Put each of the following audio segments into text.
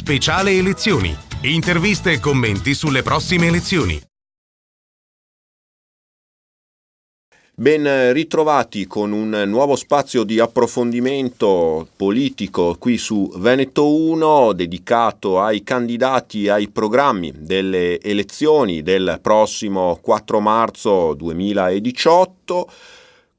Speciale elezioni. Interviste e commenti sulle prossime elezioni. Ben ritrovati con un nuovo spazio di approfondimento politico qui su Veneto 1, dedicato ai candidati ai programmi delle elezioni del prossimo 4 marzo 2018.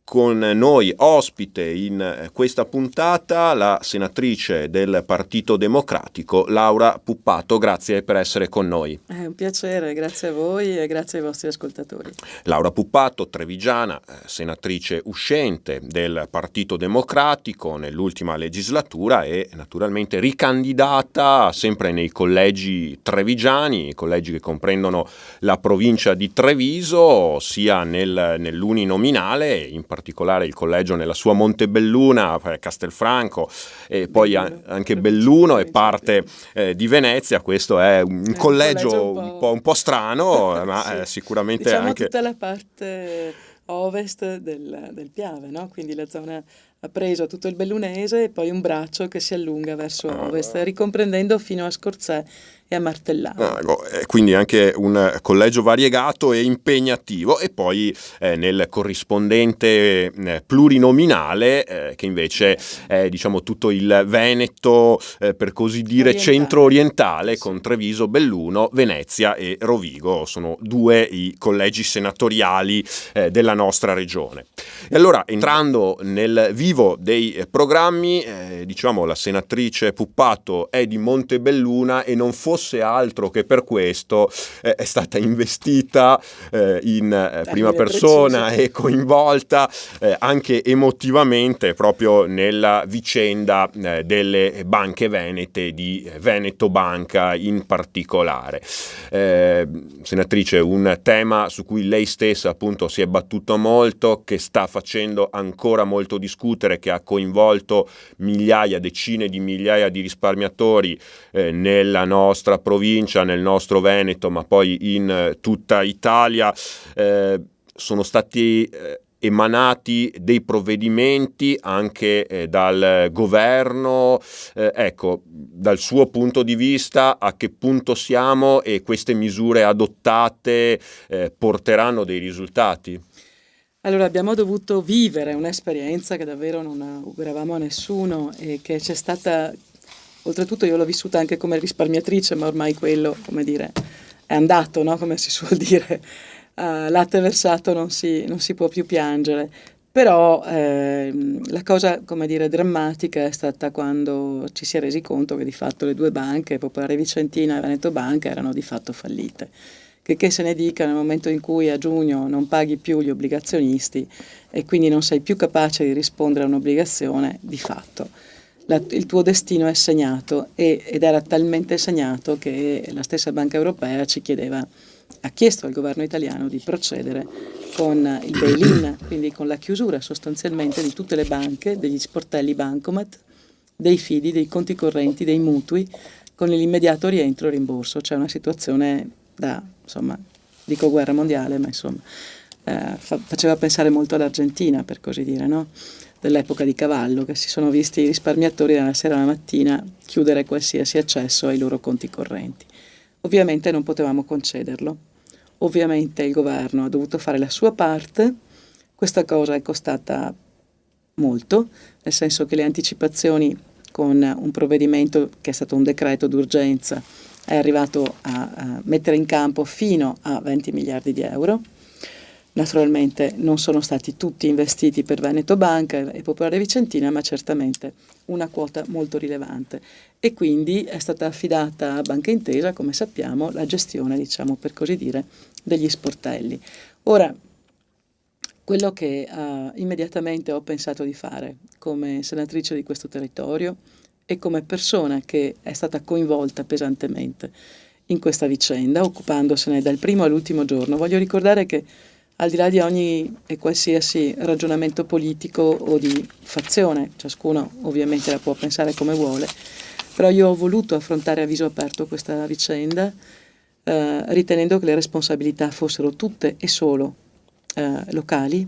Con noi ospite in questa puntata la senatrice del Partito Democratico Laura Puppato. Grazie per essere con noi. È un piacere, grazie a voi e grazie ai vostri ascoltatori. Laura Puppato, trevigiana, senatrice uscente del Partito Democratico nell'ultima legislatura e naturalmente ricandidata sempre nei collegi trevigiani, i collegi che comprendono la provincia di Treviso, sia nell'uninominale, in particolare il collegio nella sua Montebelluna, Castelfranco e poi anche Belluno e parte di Venezia. Questo è un collegio un po' strano, ma sì. Sicuramente diciamo anche tutta la parte ovest del Piave, no? Quindi la zona ha preso tutto il bellunese e poi un braccio che si allunga verso ovest, ricomprendendo fino a Scorzè e a Martellano. Quindi anche un collegio variegato e impegnativo, e poi nel corrispondente plurinominale che invece è tutto il Veneto per così dire centro-orientale, con Treviso, Belluno, Venezia e Rovigo. Sono due i collegi senatoriali della nostra regione. E allora, entrando nel vivo dei programmi, la senatrice Puppato è di Montebelluna e non fosse altro che per questo è stata investita in prima persona e coinvolta anche emotivamente proprio nella vicenda delle banche venete, di Veneto Banca in particolare. Senatrice, un tema su cui lei stessa appunto si è battuta molto, che sta facendo ancora molto discutere, che ha coinvolto decine di migliaia di risparmiatori nella nostra provincia, nel nostro Veneto, ma poi in tutta Italia. Sono stati emanati dei provvedimenti anche dal governo. Dal suo punto di vista, a che punto siamo e queste misure adottate porteranno dei risultati? Allora, abbiamo dovuto vivere un'esperienza che davvero non auguravamo a nessuno e che c'è stata, oltretutto io l'ho vissuta anche come risparmiatrice, ma ormai quello, è andato, no? Come si suol dire, latte versato non si può più piangere. Però la cosa, drammatica è stata quando ci si è resi conto che di fatto le due banche, Popolare Vicentina e Veneto Banca, erano di fatto fallite. Che se ne dica, nel momento in cui a giugno non paghi più gli obbligazionisti e quindi non sei più capace di rispondere a un'obbligazione, di fatto il tuo destino è segnato, ed era talmente segnato che la stessa Banca Europea ha chiesto al governo italiano di procedere con il bail-in, quindi con la chiusura sostanzialmente di tutte le banche, degli sportelli bancomat, dei fidi, dei conti correnti, dei mutui, con l'immediato rientro e rimborso. C'è una situazione dico guerra mondiale, ma faceva pensare molto all'Argentina, per così dire, no? Dell'epoca di Cavallo, che si sono visti i risparmiatori dalla sera alla mattina chiudere qualsiasi accesso ai loro conti correnti. Ovviamente non potevamo concederlo, ovviamente il governo ha dovuto fare la sua parte. Questa cosa è costata molto, nel senso che le anticipazioni con un provvedimento che è stato un decreto d'urgenza è arrivato a mettere in campo fino a 20 miliardi di euro. Naturalmente non sono stati tutti investiti per Veneto Banca e Popolare Vicentina, ma certamente una quota molto rilevante. E quindi è stata affidata a Banca Intesa, come sappiamo, la gestione, per così dire, degli sportelli. Ora, quello che immediatamente ho pensato di fare come senatrice di questo territorio e come persona che è stata coinvolta pesantemente in questa vicenda, occupandosene dal primo all'ultimo giorno. Voglio ricordare che al di là di ogni e qualsiasi ragionamento politico o di fazione, ciascuno ovviamente la può pensare come vuole, però io ho voluto affrontare a viso aperto questa vicenda, ritenendo che le responsabilità fossero tutte e solo locali,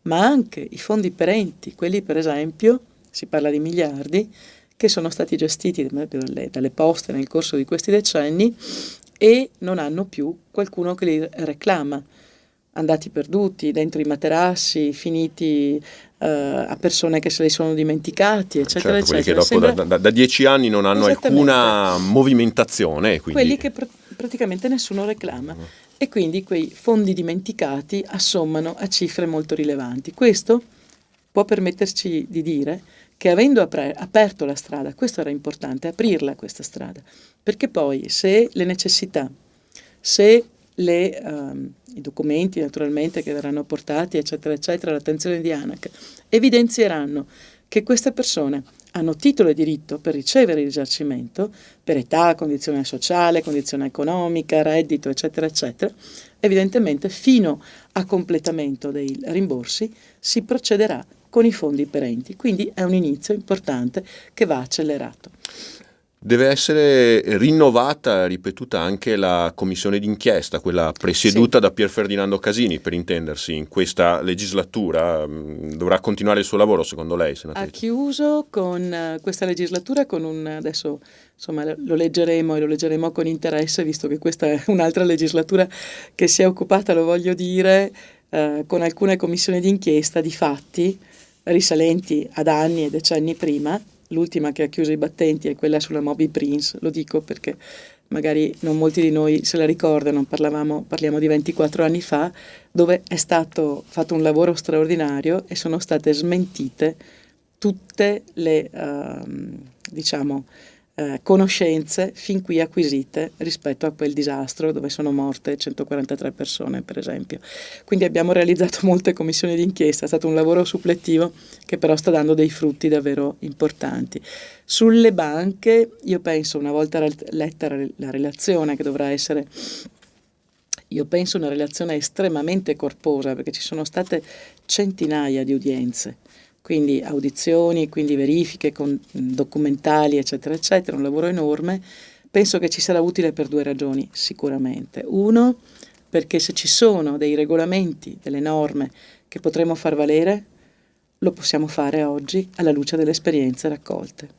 ma anche i fondi perenti, quelli per esempio, si parla di miliardi, che sono stati gestiti dalle poste nel corso di questi decenni e non hanno più qualcuno che li reclama, andati perduti dentro i materassi, finiti a persone che se li sono dimenticati, eccetera, Certo, quelli che eccetera. dopo da 10 anni non hanno alcuna movimentazione. Quindi... Quelli che praticamente nessuno reclama. E quindi quei fondi dimenticati assommano a cifre molto rilevanti. Questo può permetterci di dire che avendo aperto la strada, questo era importante, aprirla questa strada, perché poi se le necessità, se i documenti naturalmente che verranno portati, eccetera, eccetera, all'attenzione di ANAC, evidenzieranno che queste persone hanno titolo e diritto per ricevere il risarcimento, per età, condizione sociale, condizione economica, reddito, eccetera, eccetera, evidentemente fino a completamento dei rimborsi si procederà con i fondi perenti. Quindi è un inizio importante che va accelerato. Deve essere rinnovata, ripetuta anche la commissione d'inchiesta, quella presieduta da Pier Ferdinando Casini, per intendersi, in questa legislatura. Dovrà continuare il suo lavoro, secondo lei, senatrice? Ha chiuso con questa legislatura con adesso insomma lo leggeremo e lo leggeremo con interesse, visto che questa è un'altra legislatura che si è occupata, lo voglio dire, con alcune commissioni d'inchiesta di fatti risalenti ad anni e decenni prima. L'ultima che ha chiuso i battenti è quella sulla Moby Prince, lo dico perché magari non molti di noi se la ricordano, parliamo di 24 anni fa, dove è stato fatto un lavoro straordinario e sono state smentite tutte le conoscenze fin qui acquisite rispetto a quel disastro dove sono morte 143 persone, per esempio. Quindi abbiamo realizzato molte commissioni d'inchiesta, è stato un lavoro suppletivo che però sta dando dei frutti davvero importanti. Sulle banche, io penso, una volta letta la relazione, che dovrà essere, io penso, una relazione estremamente corposa, perché ci sono state centinaia di udienze, quindi audizioni, quindi verifiche documentali, eccetera, eccetera, un lavoro enorme. Penso che ci sarà utile per due ragioni, sicuramente. Uno, perché se ci sono dei regolamenti, delle norme che potremo far valere, lo possiamo fare oggi alla luce delle esperienze raccolte.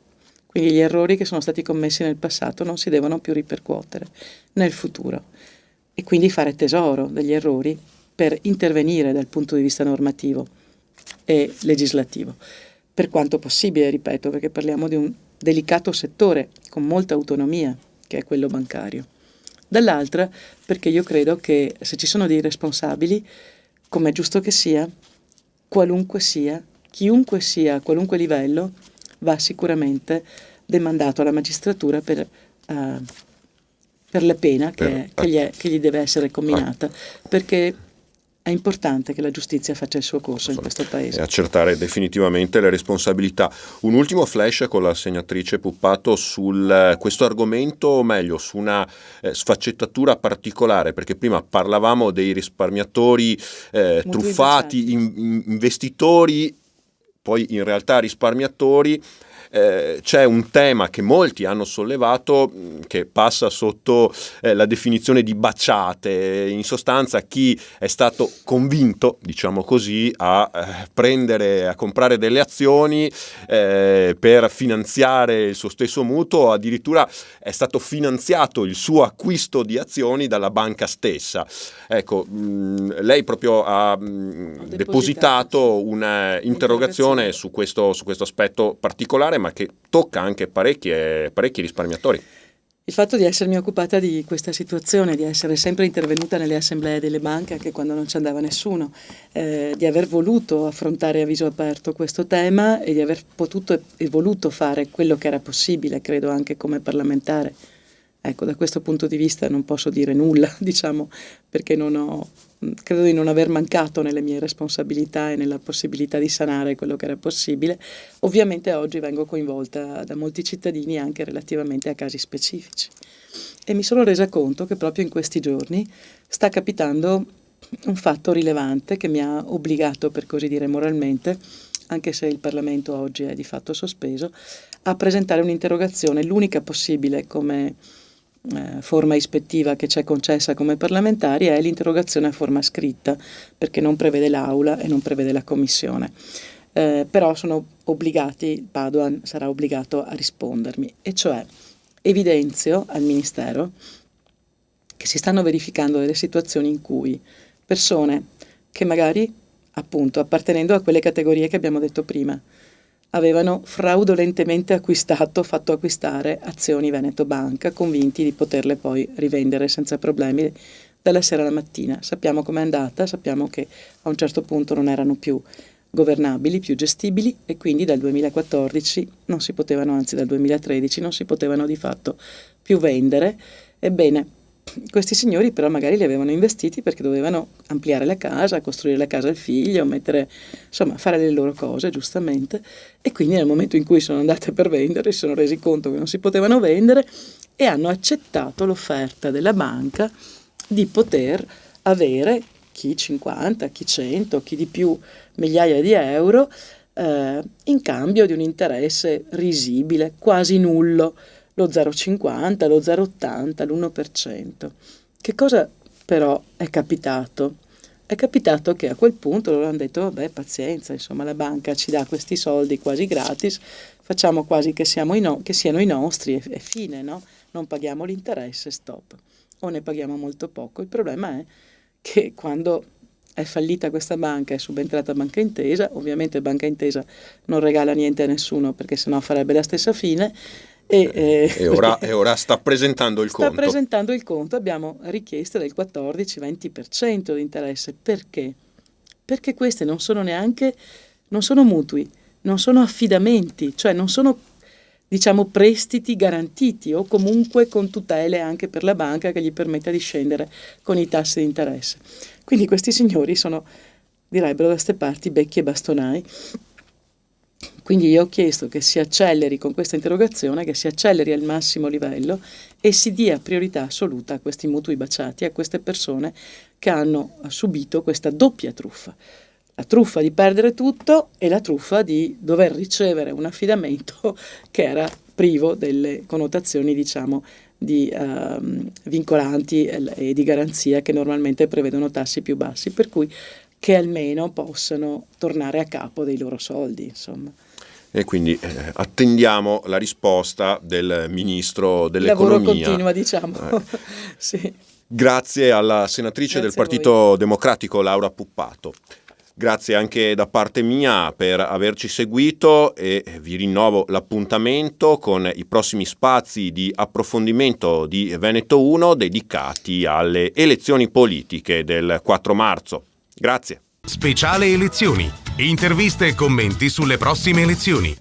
Quindi gli errori che sono stati commessi nel passato non si devono più ripercuotere nel futuro. E quindi fare tesoro degli errori per intervenire dal punto di vista normativo e legislativo, per quanto possibile, ripeto, perché parliamo di un delicato settore con molta autonomia, che è quello bancario. Dall'altra, perché io credo che se ci sono dei responsabili, come è giusto che sia, qualunque sia, chiunque sia, a qualunque livello, va sicuramente demandato alla magistratura per la pena che gli deve essere comminata, perché è importante che la giustizia faccia il suo corso in questo paese. E accertare definitivamente le responsabilità. Un ultimo flash con la senatrice Puppato su questo argomento, o meglio, su una sfaccettatura particolare, perché prima parlavamo dei risparmiatori truffati, investitori, poi in realtà risparmiatori. C'è un tema che molti hanno sollevato che passa sotto la definizione di baciate, in sostanza chi è stato convinto, diciamo così, a comprare delle azioni per finanziare il suo stesso mutuo, addirittura è stato finanziato il suo acquisto di azioni dalla banca stessa. Ecco, lei proprio ha depositato un'interrogazione su questo aspetto particolare, ma che tocca anche parecchi risparmiatori. Il fatto di essermi occupata di questa situazione, di essere sempre intervenuta nelle assemblee delle banche anche quando non ci andava nessuno, di aver voluto affrontare a viso aperto questo tema e di aver potuto e voluto fare quello che era possibile, credo anche come parlamentare. Ecco, da questo punto di vista non posso dire nulla, diciamo, perché credo di non aver mancato nelle mie responsabilità e nella possibilità di sanare quello che era possibile. Ovviamente oggi vengo coinvolta da molti cittadini anche relativamente a casi specifici. E mi sono resa conto che proprio in questi giorni sta capitando un fatto rilevante che mi ha obbligato, per così dire, moralmente, anche se il Parlamento oggi è di fatto sospeso, a presentare un'interrogazione, l'unica possibile come forma ispettiva che c'è concessa come parlamentari è l'interrogazione a forma scritta, perché non prevede l'aula e non prevede la commissione. Però sono obbligati, Padoan sarà obbligato a rispondermi, e cioè evidenzio al Ministero che si stanno verificando delle situazioni in cui persone che magari, appunto, appartenendo a quelle categorie che abbiamo detto prima, avevano fraudolentemente fatto acquistare azioni Veneto Banca, convinti di poterle poi rivendere senza problemi dalla sera alla mattina. Sappiamo com'è andata, sappiamo che a un certo punto non erano più governabili, più gestibili, e quindi dal 2014 non si potevano, anzi dal 2013 non si potevano di fatto più vendere. Ebbene, questi signori però magari li avevano investiti perché dovevano ampliare la casa, costruire la casa al figlio, fare le loro cose giustamente, e quindi nel momento in cui sono andate per vendere si sono resi conto che non si potevano vendere e hanno accettato l'offerta della banca di poter avere, chi 50, chi 100, chi di più, migliaia di euro in cambio di un interesse risibile, quasi nullo, lo 0,50, lo 0,80, l'1%. Che cosa però è capitato? È capitato che a quel punto loro hanno detto, vabbè, pazienza, insomma, la banca ci dà questi soldi quasi gratis, facciamo quasi che siano i nostri e fine, no? Non paghiamo l'interesse, stop. O ne paghiamo molto poco. Il problema è che quando è fallita questa banca, è subentrata Banca Intesa, ovviamente Banca Intesa non regala niente a nessuno perché sennò farebbe la stessa fine, e ora sta presentando il conto. Sta presentando il conto, abbiamo richieste del 14-20% di interesse. Perché? Perché queste non sono mutui, non sono affidamenti, cioè non sono, diciamo, prestiti garantiti o comunque con tutele anche per la banca che gli permetta di scendere con i tassi di interesse. Quindi questi signori sono, direbbero da ste parti, becchi e bastonai. Quindi io ho chiesto che si acceleri con questa interrogazione, che si acceleri al massimo livello e si dia priorità assoluta a questi mutui baciati, a queste persone che hanno subito questa doppia truffa. La truffa di perdere tutto e la truffa di dover ricevere un affidamento che era privo delle connotazioni, diciamo, di vincolanti e di garanzia che normalmente prevedono tassi più bassi, per cui che almeno possano tornare a capo dei loro soldi, insomma. E quindi attendiamo la risposta del Ministro dell'Economia. Lavoro continua, diciamo. Sì. Grazie alla senatrice del Partito Democratico Laura Puppato. Grazie anche da parte mia per averci seguito e vi rinnovo l'appuntamento con i prossimi spazi di approfondimento di Veneto 1 dedicati alle elezioni politiche del 4 marzo. Grazie. Speciale elezioni. Interviste e commenti sulle prossime elezioni.